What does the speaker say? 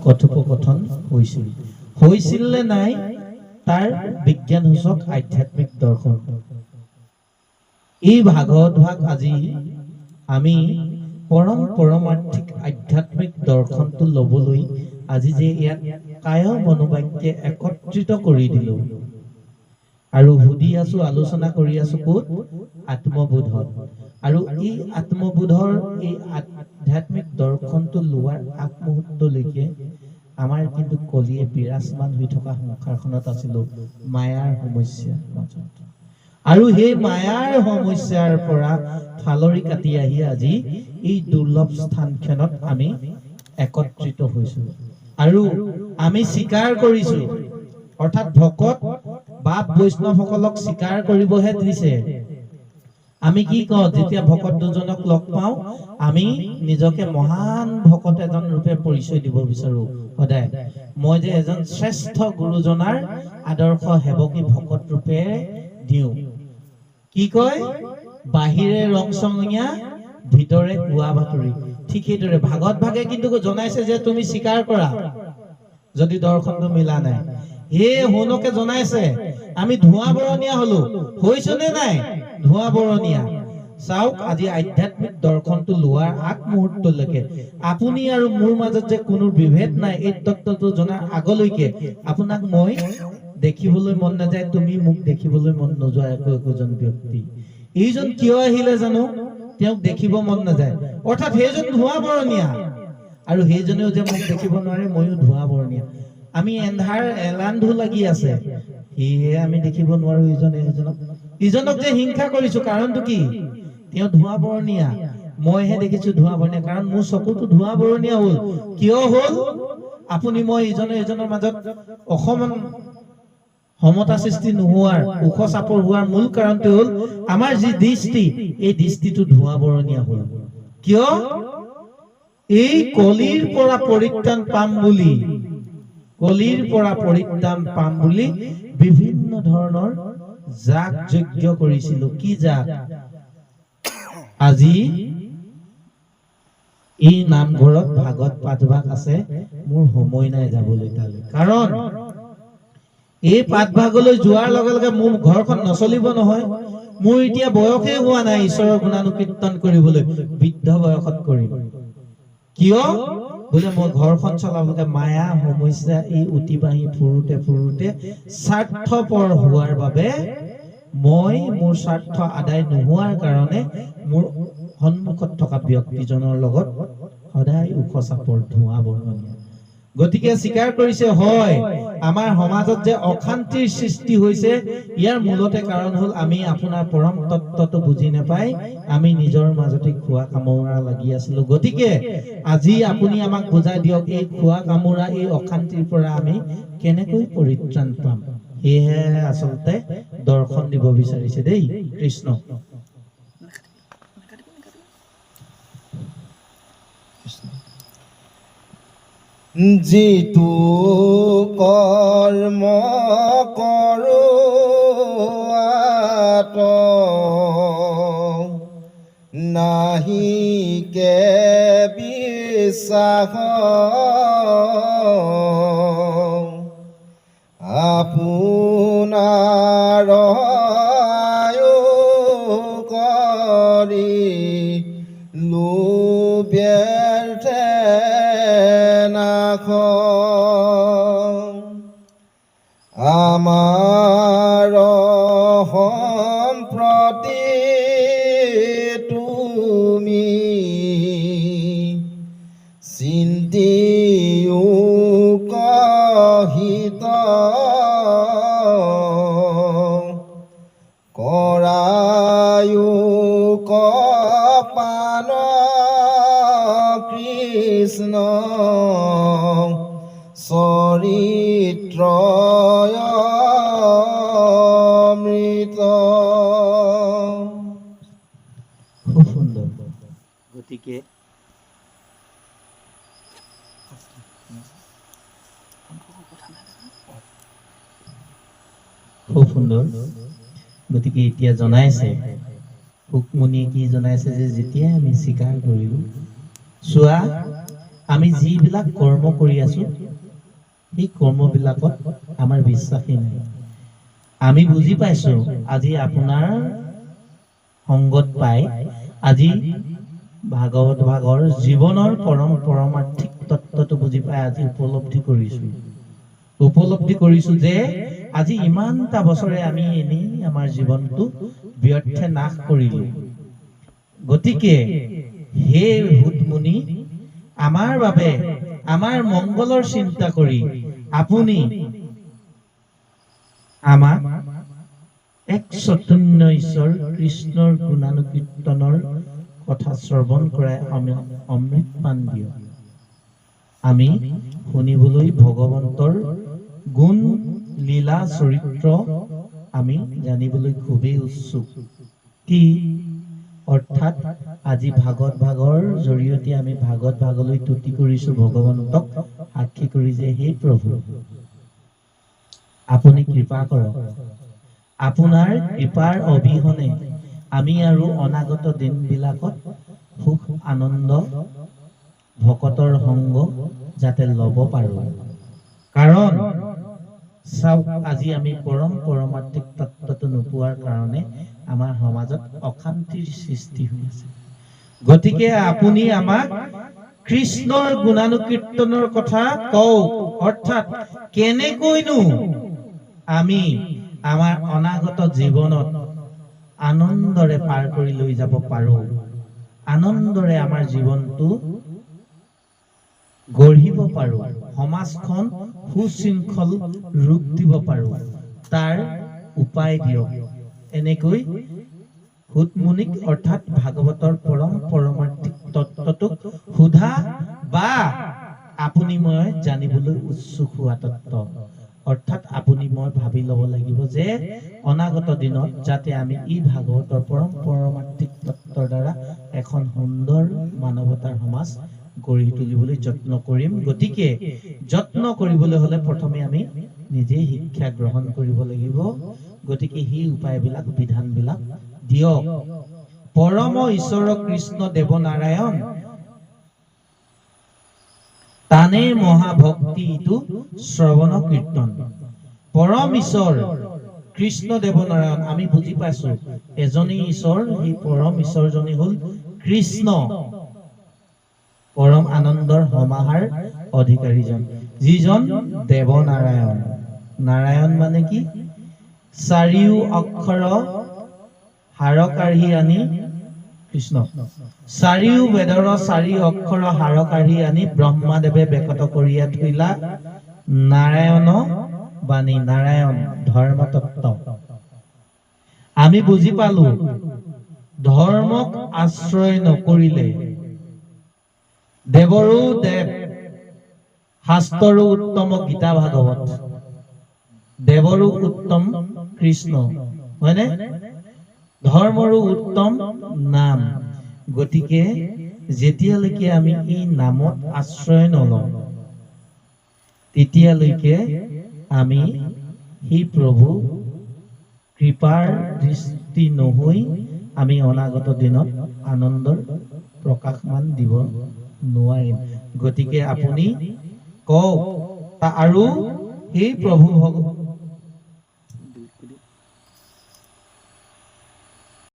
কথোপকথন হৈছিল নে নাই তাৰ বিজ্ঞান সূচক আধ্যাত্মিক দৰ্শন। এই ভাগৱত ভাগ আজি আমি পৰমাৰ্থিক আধ্যাত্মিক দৰ্শনটো লবলৈ আজি যে ইয়াত কায় মনোবাক্যে একত্ৰিত কৰি দিলো আৰু সুধি আছো, আলোচনা কৰি আছো ক'ত? আত্মবোধত। আৰু এই আত্মবোধৰ এই আধ্যাত্মিক দৰ্শনটো লোৱাৰ আগমুহূৰ্তলৈকে আমাৰ কিন্তু কলিয়ে বিৰাজমান হৈ থকা সংসাৰখনত আছিলো মায়াৰ সমস্যাৰ মাজত। আৰু সেই মায়াৰ সমস্যাৰ পৰা ফালৰি কাটি আহি আজি এই দুৰ্লভ স্থানখনত আমি একত্ৰিত হৈছো আৰু আমি স্বীকাৰ কৰিছো, অৰ্থাৎ ভকত বাপ বৈষ্ণৱসকলক স্বীকাৰ কৰিবহে দিছে। আমি কি কওঁ যেতিয়া ভকত দুজনক লগ পাওঁ, আমি নিজকে মহান ভকত এজন ৰূপে পৰিচয় দিব বিচাৰো সদায়। মই যে এজন শ্ৰেষ্ঠ গুৰুজনাৰ আদৰ্শ সেৱকী ভকত ৰূপে দিওঁ। কি কয়? বাহিৰে ৰংচঙীয়া ভিতৰে কোৱা বাতৰি। ঠিক সেইদৰে ভাগৱত ভাগে কিন্তু জনাইছে যে তুমি স্বীকাৰ কৰা যদি দৰ্শনটো মিলা নাই। হে শুনকে জনাইছে আমি ধোঁৱা বৰণীয়া হলো, হৈছো নে নাই ধোঁৱা বৰণীয়া। চাওক আজি আধ্যাত্মিক দৰ্শনটো লোৱাৰ আগমুহূৰ্তলৈকে আপুনি আৰু মোৰ মাজত যে কোনো বিভেদ নাই, এই তত্ত্বটো জনাৰ আগলৈকে আপোনাক মই দেখিবলৈ মন নাযায়, তুমি মোক দেখিবলৈ মন নোযোৱা একোজন ব্যক্তি। এইজন কিয় আহিলে জানো? তেওঁক দেখিব মন নাযায়, অৰ্থাৎ সেইজন ধোঁৱা বৰণীয়া। আৰু সেইজনেও যে মোক দেখিব নোৱাৰে, ময়ো ধোঁৱা বৰণীয়া। আমি এন্ধাৰ এলান্ধু লাগি আছে, সেয়ে আমি দেখিব নোৱাৰো ইজনক যে হিংসা কৰিছো। কাৰণটো কি? তেওঁ ধোঁৱা বৰণীয়া, মইহে দেখিছো ধোঁৱা বৰণীয়া। কাৰণ মোৰ চকুটো ধোঁৱা বৰণীয়া হল। কিয় হল? আপুনি মই ইজনে ইজনৰ মাজত অসমান সমতা সৃষ্টি নোহোৱাৰ, ওখ চাপৰ হোৱাৰ মূল কাৰণটো হল আমাৰ যি দৃষ্টি, এই দৃষ্টিটো ধোঁৱা বৰণীয়া হল। কিয়? এই কলিৰ পৰা পৰিত্ৰাণ পাম বুলি বিভিন্ন ধৰণৰ যাগ যজ্ঞ কৰিছিলো। কি যাগ? আজি এই নামঘৰত ভাগৱত পাঠভাগ আছে, মোৰ সময় নাই যাবলৈ তালৈ। কাৰণ এই পাঠভাগলৈ যোৱাৰ লগে লগে মোৰ ঘৰখন নচলিব নহয়। মোৰ এতিয়া বয়সেই হোৱা নাই ঈশ্বৰৰ গুণানুকীৰ্তন কৰিবলৈ, বৃদ্ধ বয়সত কৰিম। কিয়? বোলে মই ঘৰখন চলাবলৈ মায়া সমস্যা এই অতিবাহী ফুৰোতে স্বাৰ্থপৰ হোৱাৰ বাবে, মই মোৰ স্বাৰ্থ আদায় নোহোৱাৰ কাৰণে মোৰ সন্মুখত থকা ব্যক্তিজনৰ লগত সদায় ওখ চাপৰ ধোঁৱা বৰণীয়া। গতিকে স্বীকাৰ কৰিছে, হয় আমাৰ সমাজত যে অশান্তিৰ সৃষ্টি হৈছে, ইয়াৰ মূলতে কাৰণ হল আমি আপোনাৰ পৰম তত্ত্বটো বুজি নাপাই আমি নিজৰ মাজতে খোৱা কামোৰা লাগি আছিলো। গতিকে আজি আপুনি আমাক বুজাই দিয়ক, এই খোৱা কামোৰা এই অশান্তিৰ পৰা আমি কেনেকৈ পৰিত্ৰাণ পাম। সেয়েহে আচলতে দৰ্শন দিব বিচাৰিছে দেই কৃষ্ণ। যিটো কৰ্ম কৰোৱাত নাহিকে বিশ্বাস, আপোনাৰ কৰি লোব্যৰ্থে নাখ। আমাৰ সম্প্ৰতি তুমি চিন্তিও কহিত কৰায়ো কপাল কৃষ্ণ চৰিত্ৰ অমৃত। খুব সুন্দৰ। গতিকে খুব সুন্দৰ। গতিকে এতিয়া জনাইছে শুকমুনিয়ে কি জনাইছে যে যেতিয়া আমি স্বীকাৰ কৰিলো, চোৱা আমি যিবিলাক কৰ্ম কৰি আছো সেই কৰ্মবিলাকত আমাৰ বিশ্বাসী নাই। আমি বুজি পাইছো আজি আপোনাৰ সংগত পাই আজি ভাগৱত ভাগৰ জীৱনৰ পৰমাৰ্থিক তত্ত্বটো বুজি পাই আজি উপলব্ধি কৰিছো যে আজি ইমানটা বছৰে আমি এনেই আমাৰ জীৱনটো ব্যৰ্থে নাশ কৰিলো। গতিকে হে ভূতমুনি, আমাৰ বাবে আমাৰ মংগলৰ চিন্তা কৰি আপুনি আমাক এক চৈতন্য ঈশ্বৰ কৃষ্ণৰ গুণানুকীৰ্তনৰ কথা শ্ৰৱণ কৰাই অমৃত পান দিয়ক। আমি শুনিবলৈ ভগৱন্তৰ গুণ লীলা চৰিত্ৰ আমি জানিবলৈ খুবেই উৎসুক। কি অৰ্থাৎ আজি ভাগৱত ভাগৰ জৰিয়তে আমি ভাগৱত ভাগলৈ তুতি কৰিছো ভগৱন্তক সাক্ষী কৰি যে হে প্ৰভু আপুনি কৃপা কৰক। আপোনাৰ কৃপাৰ অবিহনে আমি আৰু অনাগত দিনবিলাকত সুখ আনন্দ ভকতৰ সংগ যাতে ল'ব পাৰো। কাৰণ চাওক আজি আমি পৰমাৰ্থিক তত্ত্বটো নোপোৱাৰ কাৰণে আমাৰ সমাজত অশান্তিৰ সৃষ্টি হৈ আছে। গতিকে আপুনি আমাক কৃষ্ণৰ গুণানুকীৰ্তনৰ কথা কওক। অৰ্থাৎ কেনেকৈনো আমি আমাৰ অনাগত জীৱনত আনন্দৰে পাৰ কৰি লৈ যাব পাৰো, আনন্দৰে আমাৰ জীৱনটো গঢ়িব পাৰো, সমাজখন সুশৃংখল ৰূপ দিব পাৰো, তাৰ উপায় দিয়ক। এনেকৈ ভূতমুনিক অৰ্থাৎ ভাগৱতৰ পৰমাৰ্থিক তত্ত্বটোক সোধা বা আপুনি মই জানিবলৈ উৎসুক হোৱা তত্ত্ব। অৰ্থাৎ আপুনি মই ভাবি ল'ব লাগিব যে অনাগত দিনত যাতে আমি এই ভাগৱতৰ পৰমাৰ্থিক তত্ত্বৰ দ্বাৰা এখন সুন্দৰ মানৱতাৰ সমাজ গঢ়ি তুলিবলৈ যত্ন কৰিম। গতিকে যত্ন কৰিবলৈ হলে প্ৰথমে আমি নিজে শিক্ষা গ্ৰহণ কৰিব লাগিব। গতিকে সেই উপায়বিলাক বিধানবিলাক দিয়ক। পৰম ঈশ্বৰ কৃষ্ণ দেৱ নাৰায়ণ তানে মহাভক্তি ইটো শ্ৰৱণ কীৰ্তন। পৰম ঈশ্বৰ কৃষ্ণ দেৱ নাৰায়ণ আমি বুজি পাইছো এজনেই ঈশ্বৰ, সেই পৰম ঈশ্বৰজনী হল কৃষ্ণ, পৰম আনন্দৰ সমাহাৰ অধিকাৰীজন, যিজন দেৱ নাৰায়ণ। নাৰায়ণ মানে কি? চাৰিও অক্ষৰ হাৰকাঢ়ি আনি কৃষ্ণ, চাৰিও বেদৰ চাৰি অক্ষৰ হাৰকাঢ়ি আনি ব্ৰহ্মাদেৱে বেকত কৰিয়া থৈলা নাৰায়ণ বাণী। নাৰায়ণ ধৰ্মতত্ত্ব আমি বুজি পালো। ধৰ্মক আশ্ৰয় নকৰিলে দেৱৰো দেৱ, শাস্ত্ৰৰো উত্তম গীতা ভাগৱত, দেৱৰো উত্তম কৃষ্ণ, হয়নে? ধৰ্মৰো উত্তম নাম। গতিকে যেতিয়ালৈকে আমি এই নামত আশ্ৰয় নলওঁ তেতিয়ালৈকে আমি সেই প্ৰভু কৃপাৰ দৃষ্টি নহৈ আমি অনাগত দিনত আনন্দৰ প্ৰকাশমান দিব নোৱাৰিম। গতিকে আপুনি কওক আৰু সেই প্ৰভু